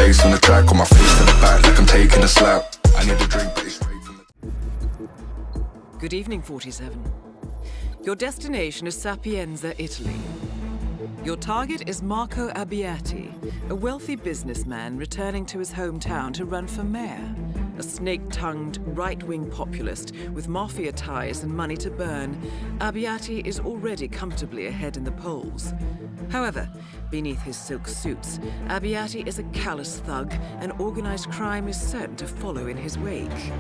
bass on the track, on my face to the back like I'm taking a slap. I need a drink, but it's straight from the... Good evening, 47. Your destination is Sapienza, Italy. Your target is Marco Abbiati, a wealthy businessman returning to his hometown to run for mayor. A snake-tongued, right-wing populist with mafia ties and money to burn, Abbiati is already comfortably ahead in the polls. However, beneath his silk suits, Abbiati is a callous thug, and organized crime is certain to follow in his wake.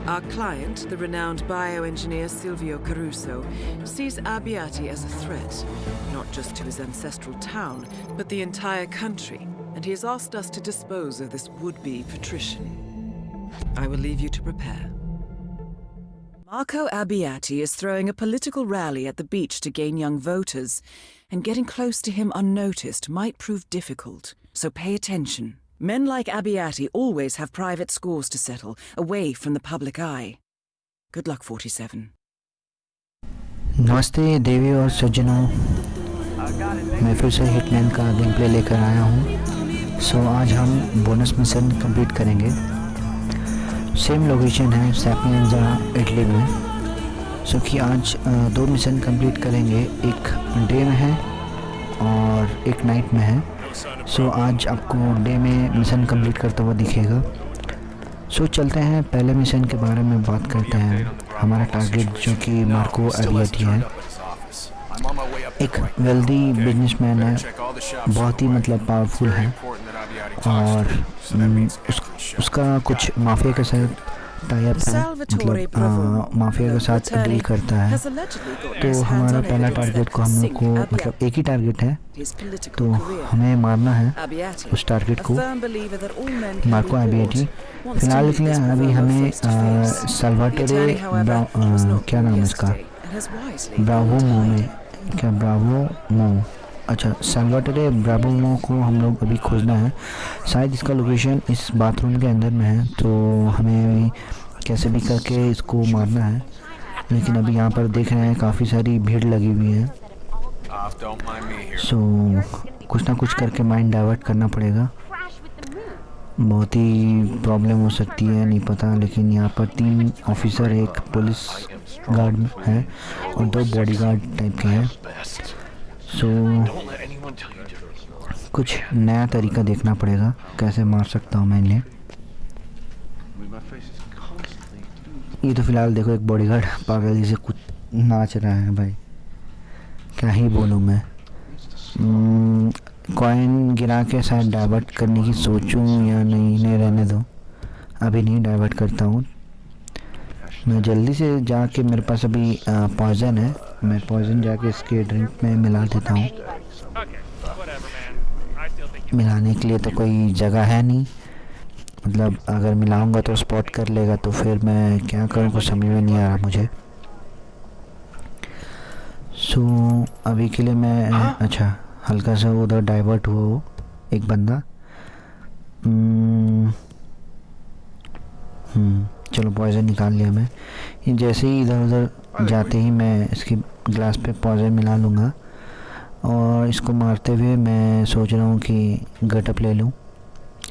Our client, the renowned bioengineer Silvio Caruso, sees Abbiati as a threat, not just to his ancestral town, but the entire country, and he has asked us to dispose of this would-be patrician. I will leave you to prepare. Marco Abbiati is throwing a political rally at the beach to gain young voters, and getting close to him unnoticed might prove difficult, so pay attention. Men like Abbiati always have private scores to settle, away from the public eye. Good luck, 47. नमस्ते देवी और सज्जनों, मैं फिर से hitman का game play लेकर आया हूँ। सो आज हम बोनस मिशन कंप्लीट करेंगे। सेम लोकेशन है सैपिएंजा इटली में। सो कि आज दो मिशन कंप्लीट करेंगे, एक डे में है और एक नाइट में है। सो आज आपको डे में मिशन कंप्लीट करता हुआ दिखेगा। सो चलते हैं, पहले मिशन के बारे में बात करते हैं। हमारा टारगेट जो कि मार्को अबियाटी है, एक वेल्दी बिजनेसमैन है, बहुत ही मतलब पावरफुल है और उसका कुछ माफिया के साथ टाई अप है, मतलब माफिया के साथ डील करता है। तो हमारा पहला टारगेट को हम लोग को मतलब एक ही टारगेट है, तो हमें मारना है उस टारगेट को, मार्को अबियाटी। फिलहाल के लिए अभी हमें साल्वाटोरे क्या नाम है इसका, ब्रावो मो में, क्या ब्रावो मो, अच्छा साल्वाटोरे ब्रावो मो को हम लोग अभी खोजना है। शायद इसका लोकेशन इस बाथरूम के अंदर में है, तो हमें अभी कैसे भी करके इसको मारना है। लेकिन अभी यहाँ पर देख रहे हैं काफ़ी सारी भीड़ लगी हुई है। सो कुछ ना कुछ करके माइंड डाइवर्ट करना पड़ेगा। बहुत ही प्रॉब्लम हो सकती है, नहीं पता, लेकिन यहाँ पर 3 ऑफिसर, एक पुलिस गार्ड है और 2 बॉडीगार्ड टाइप के हैं। सो कुछ नया तरीका देखना पड़ेगा, कैसे मार सकता हूँ मैं इन्हें। ये तो फ़िलहाल देखो एक बॉडीगार्ड पागल जैसे कुछ नाच रहा है भाई, क्या ही बोलूँ मैं। कॉइन गिरा के शायद डाइवर्ट करने की सोचूं या नहीं रहने दो, अभी नहीं डाइवर्ट करता हूँ मैं। जल्दी से जाके, मेरे पास अभी पॉइज़न है, मैं पॉइज़न जाके इसके ड्रिंक में मिला देता हूँ। मिलाने के लिए तो कोई जगह है नहीं, मतलब अगर मिलाऊंगा तो स्पॉट कर लेगा, तो फिर मैं क्या करूँ कुछ समझ में नहीं आ रहा मुझे। सो अभी के लिए मैं अच्छा हल्का सा उधर डाइवर्ट हुआ एक बंदा। चलो पॉइज़न निकाल लिया मैं। ये जैसे ही इधर उधर जाते ही मैं इसकी ग्लास पे पॉइज़न मिला लूँगा, और इसको मारते हुए मैं सोच रहा हूँ कि गटअप ले लूँ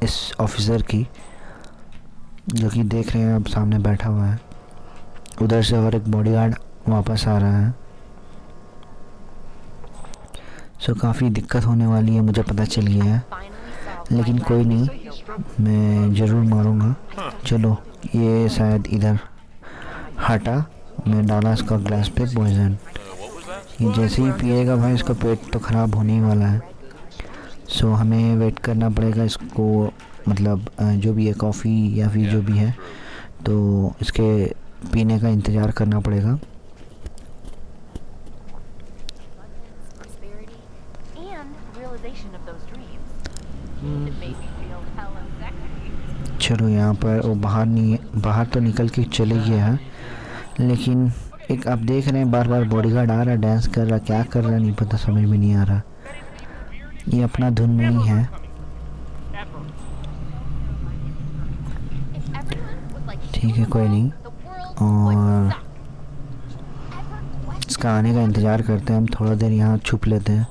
इस ऑफिसर की, जो कि देख रहे हैं अब सामने बैठा हुआ है। उधर से और एक बॉडीगार्ड वापस आ रहा है। सो काफ़ी दिक्कत होने वाली है, मुझे पता चल गया है, लेकिन कोई नहीं, मैं ज़रूर मारूंगा। चलो ये शायद इधर हटा, मैं डाला इसका ग्लास पे पॉइज़न। ये जैसे ही पिएगा भाई इसका पेट तो ख़राब होने ही वाला है। सो हमें वेट करना पड़ेगा इसको, मतलब जो भी है कॉफ़ी या फिर जो भी है, तो इसके पीने का इंतज़ार करना पड़ेगा। चलो यहाँ पर वो बाहर तो निकल के चले गया है, लेकिन एक आप देख रहे हैं बार बार बॉडीगार्ड आ रहा, डांस कर रहा, क्या कर रहा नहीं पता, समझ में नहीं आ रहा। ये अपना धुन में ही है। ठीक है कोई नहीं, और इसका आने का इंतज़ार करते हैं हम, थोड़ा देर यहाँ छुप लेते हैं।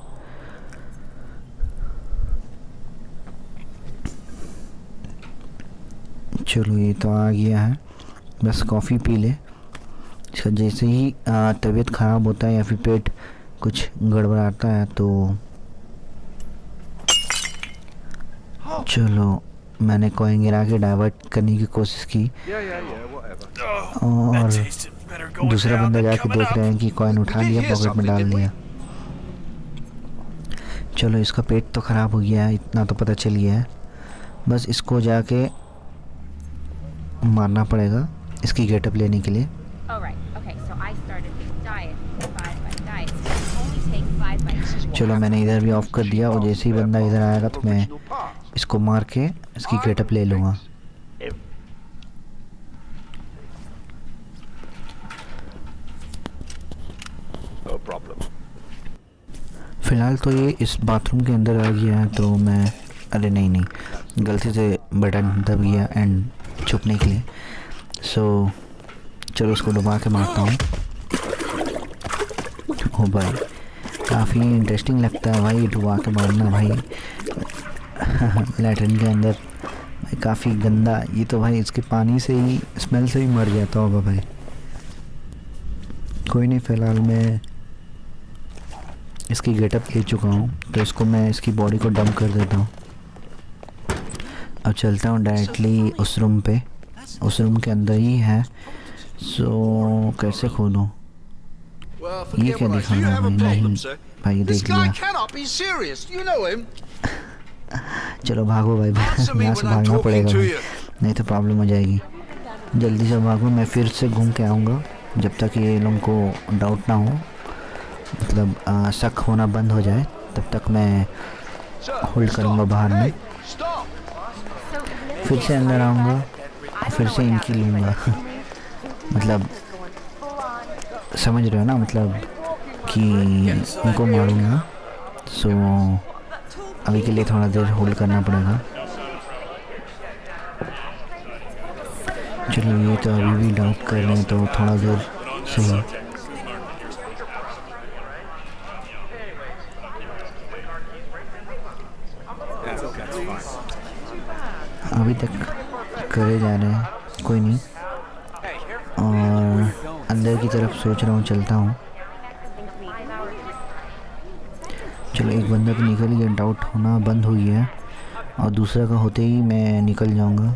चलो ये तो आ गया है, बस कॉफ़ी पी ले। इसका जैसे ही तबीयत ख़राब होता है या फिर पेट कुछ गड़बड़ाता है तो चलो मैंने कॉइन गिरा के डाइवर्ट करने की कोशिश की और दूसरा बंदा जाके देख रहे हैं कि कॉइन उठा लिया, पॉकेट में डाल दिया। चलो इसका पेट तो ख़राब हो गया है, इतना तो पता चल गया है। बस इसको जाके मारना पड़ेगा इसकी गेटअप लेने के लिए। चलो मैंने इधर भी ऑफ कर दिया और जैसे ही बंदा इधर आएगा तो मैं इसको मार के इसकी गेटअप ले लूँगा। फ़िलहाल तो ये इस बाथरूम के अंदर आ गया है तो मैं अरे नहीं गलती से बटन दब गया एंड छुपने के लिए। सो चलो उसको डुबा के मारता हूँ। ओ भाई काफ़ी इंटरेस्टिंग लगता है भाई डुबा के मारना भाई लैट्रिन के अंदर भाई, काफ़ी गंदा। ये तो भाई इसके पानी से ही स्मेल से ही मर जाता होगा भाई। कोई नहीं, फ़िलहाल मैं इसकी गेटअप ले चुका हूँ तो इसको मैं इसकी बॉडी को डंप कर देता हूँ। अब चलता हूँ डायरेक्टली उस रूम पे, उस रूम के अंदर ही है। सो कैसे खोलूँ? ये क्या दिखाना है? नहीं भाई देख लिया। चलो भागो भाई, यहाँ से भागना पड़ेगा भाई, नहीं तो प्रॉब्लम हो जाएगी। जल्दी से भागो, मैं फिर से घूम के आऊँगा जब तक ये लोगों को डाउट ना हो, मतलब शक होना बंद हो जाए तब तक मैं होल्ड करूँगा बाहर में। फिर से अंदर आऊँगा, फिर से इनकी लूँगा मतलब समझ रहे हो ना, मतलब कि इनको मारूँगा। सो अभी के लिए थोड़ा देर होल्ड करना पड़ेगा। चलो ये तो अभी भी डाउट कर रहे हैं तो थोड़ा देर सही। अभी तक करे जा रहे हैं, कोई नहीं। और अंदर की तरफ सोच रहा हूँ, चलता हूँ। चलो एक बंदा तो निकल गया, डाउट होना बंद हो गया है और दूसरा का होते ही मैं निकल जाऊँगा।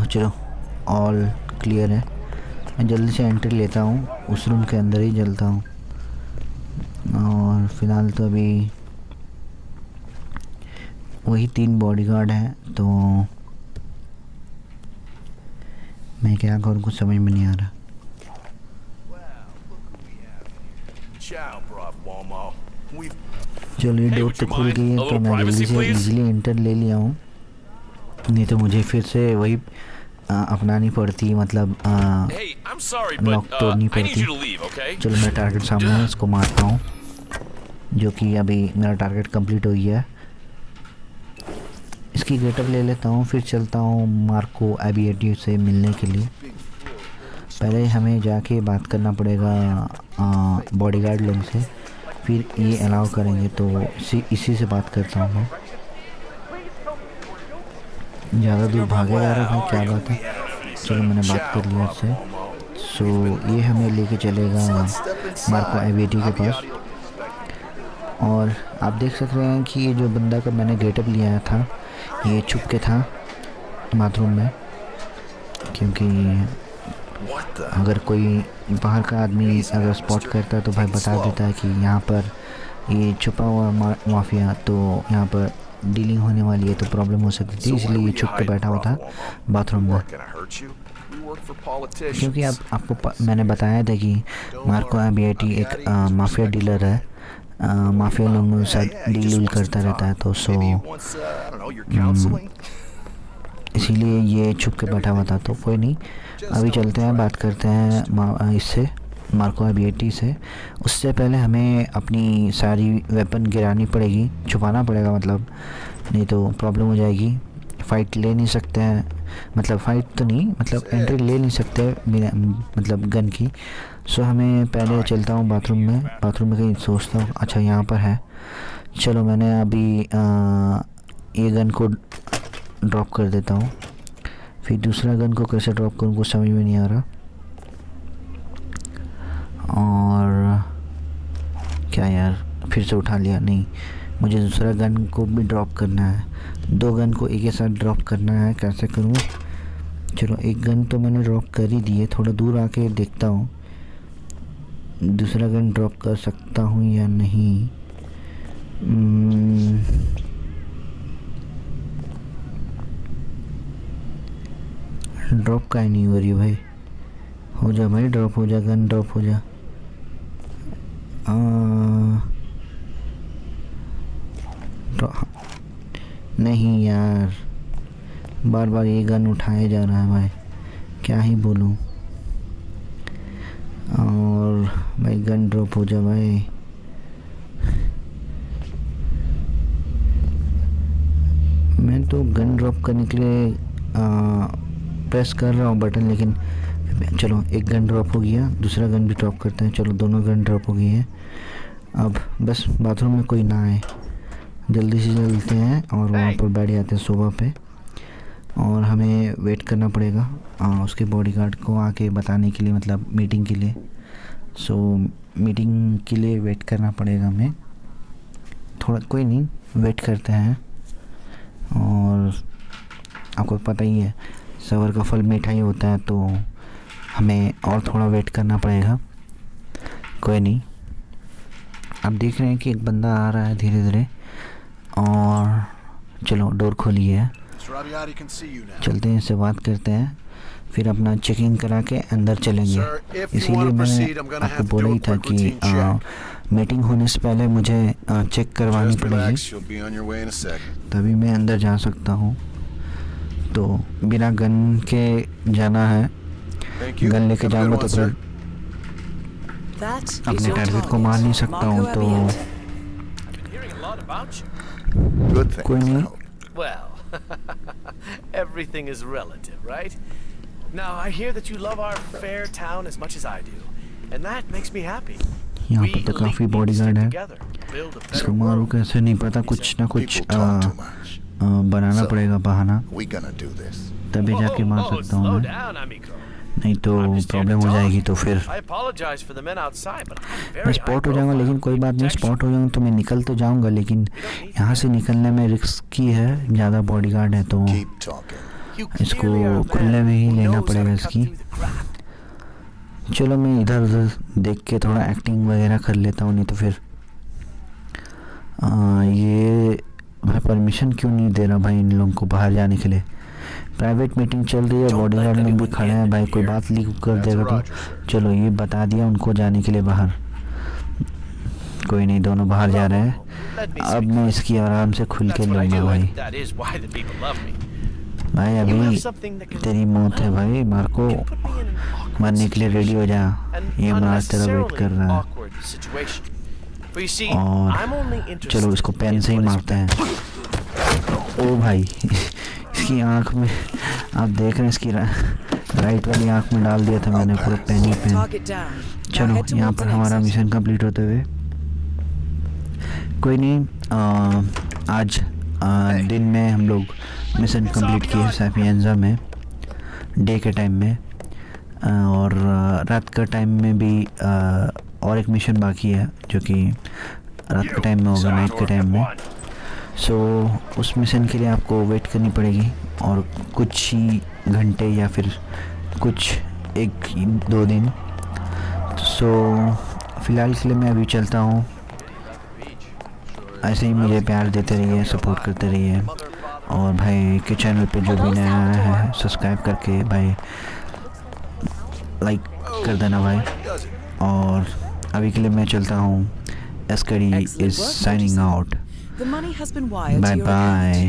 चलो ऑल क्लियर है। मैं जल्दी से एंट्री लेता हूँ, उस रूम के अंदर ही चलता हूँ। और फिलहाल तो अभी वही 3 बॉडीगार्ड हैं तो मैं क्या करूँ कुछ समझ में नहीं आ रहा। चलो ये डोर तो खुल गई है तो मैं जल्दी से इजीली एंटर ले लिया हूँ, नहीं तो मुझे फिर से वही अपनानी पड़ती, मतलब लॉक तोड़नी पड़ती। चलो मेरा टारगेट सामने है, इसको मारता हूँ, जो कि अभी मेरा टारगेट कंप्लीट हो गया है। इसकी गेटअप ले लेता हूँ, फिर चलता हूँ मार्को एबिएटी से मिलने के लिए। पहले हमें जाके बात करना पड़ेगा बॉडीगार्ड लोग से, फिर ये अलाउ करेंगे तो इसी से बात करता हूँ मैं। ज़्यादा दूर भागे जा रहा है, क्या बात है। चलो मैंने बात कर लिया इससे। सो ये हमें लेके चलेगा मार्को एबिएटी के पास। और आप देख सकते हैं कि ये जो बंदा का मैंने गेटअप लिया था ये छुप के था बाथरूम में, क्योंकि अगर कोई बाहर का आदमी अगर स्पॉट करता है तो भाई बता देता है कि यहाँ पर ये छुपा हुआ माफिया, तो यहाँ पर डीलिंग होने वाली है तो प्रॉब्लम हो सकती थी, इसलिए ये छुप के बैठा हुआ था बाथरूम में। क्योंकि आपको मैंने बताया था कि मार्को एबिएटी एक माफिया डीलर है, माफिया लोगों के साथ डील करता रहता है, तो इसीलिए ये छुप के बैठा हुआ था। तो कोई नहीं, अभी चलते हैं बात करते हैं इससे मार्को एबिएटी से। उससे पहले हमें अपनी सारी वेपन गिरानी पड़ेगी, छुपाना पड़ेगा, मतलब नहीं तो प्रॉब्लम हो जाएगी। फ़ाइट ले नहीं सकते हैं, मतलब फ़ाइट तो नहीं, मतलब एंट्री ले नहीं सकते बिना मतलब गन की। सो हमें पहले चलता हूँ बाथरूम में कहीं सोचता हूँ, अच्छा यहाँ पर है। चलो मैंने अभी ये गन को ड्रॉप कर देता हूँ फिर दूसरा गन को कैसे ड्रॉप करूँ कुछ समझ में नहीं आ रहा। और क्या यार, फिर से उठा लिया। नहीं, मुझे दूसरा गन को भी ड्रॉप करना है। 2 गन को एक ही साथ ड्रॉप करना है, कैसे करूँ? चलो, एक गन तो मैंने ड्रॉप कर ही दी है। थोड़ा दूर आके देखता हूँ दूसरा गन ड्रॉप कर सकता हूँ या नहीं। ड्रॉप का ही नहीं हो रही भाई। हो जा भाई, ड्रॉप हो जा, गन ड्रॉप हो जा। नहीं यार, बार बार ये गन उठाया जा रहा है भाई, क्या ही बोलूं। और भाई गन ड्रॉप हो जा भाई। मैं तो गन ड्रॉप करने के लिए प्रेस कर रहा हूँ बटन, लेकिन चलो एक गन ड्रॉप हो गया, दूसरा गन भी ड्रॉप करते हैं। चलो, दोनों गन ड्रॉप हो गई है। अब बस बाथरूम में कोई ना आए, जल्दी से चलते हैं और वहाँ पर बैठ जाते हैं सोफा पे। और हमें वेट करना पड़ेगा उसके बॉडीगार्ड को आके बताने के लिए, मतलब मीटिंग के लिए। सो मीटिंग के लिए वेट करना पड़ेगा हमें थोड़ा। कोई नहीं, वेट करते हैं। और आपको पता ही है, सबर का फल मीठा ही होता है, तो हमें और थोड़ा वेट करना पड़ेगा। कोई नहीं, आप देख रहे हैं कि एक बंदा आ रहा है धीरे धीरे। और चलो, डोर खोली है, चलते हैं, इससे बात करते हैं, फिर अपना चेकिंग करा के अंदर चलेंगे। इसीलिए मैंने आपको बोला ही था कि मीटिंग होने से पहले मुझे चेक करवानी पड़ेगी, तभी मैं अंदर जा सकता हूँ। तो बिना गन के जाना है, गन लेके जाऊँगा तो फिर अपने टारगेट को मार नहीं सकता हूँ। तो कोई नहीं। Well, everything is relative, right? Now, I hear that you love our fair town as much as I do, and that makes me happy. यहाँ पर तो काफ़ी बॉडीगार्ड है, इसको मारो कैसे नहीं पता, कुछ ना कुछ बनाना पड़ेगा बहाना, तभी जाके मार सकता हूँ मैं, नहीं तो प्रॉब्लम हो जाएगी। तो फिर मैं स्पॉट हो जाऊंगा, लेकिन कोई बात नहीं, स्पॉट हो जाऊंगा तो मैं निकल तो जाऊंगा, लेकिन यहाँ से निकलने में रिस्की है, ज़्यादा बॉडीगार्ड है, तो इसको खुले में ही लेना पड़ेगा इसकी। चलो, मैं इधर उधर देख के थोड़ा एक्टिंग वगैरह कर लेता हूँ, नहीं तो फिर ये भाई परमिशन क्यों नहीं दे रहा भाई इन लोगों को बाहर जाने के लिए। प्राइवेट मीटिंग चल रही है, बॉडीगार्ड लोग भी खड़े हैं भाई, कोई बात लीक कर देगा तो। चलो, ये बता दिया उनको जाने के लिए बाहर। कोई नहीं, दोनों बाहर जा रहे हैं। अब मैं इसकी आराम से खुल के लूँगा भाई। भाई अभी तेरी मौत है भाई, मार्को, मरने के लिए रेडी हो जा, ये मार्क तेरा वेट कर रहा है। और चलो, इसको पेन से ही मारते हैं। ओ भाई, इसकी आंख में आप देख रहे हैं, इसकी राइट वाली आंख में डाल दिया था मैंने पूरा पेन ही पेन। चलो, यहाँ पर हमारा मिशन कंप्लीट होते हुए। कोई नहीं, आज दिन में हम लोग मिशन कंप्लीट किए सैपिएंजा में, डे के टाइम में, और रात का टाइम में भी और एक मिशन बाकी है जो कि रात के टाइम में होगा, नाइट के टाइम में। सो उस मिशन के लिए आपको वेट करनी पड़ेगी, और कुछ ही घंटे या फिर कुछ 1-2 दिन। सो फ़िलहाल के लिए मैं अभी चलता हूँ। ऐसे ही मुझे प्यार देते रहिए, सपोर्ट करते रहिए, और भाई के चैनल पे जो भी नया आया है सब्सक्राइब करके भाई लाइक कर देना भाई। और अभी के लिए मैं चलता हूँ। Askari is signing out. Bye bye.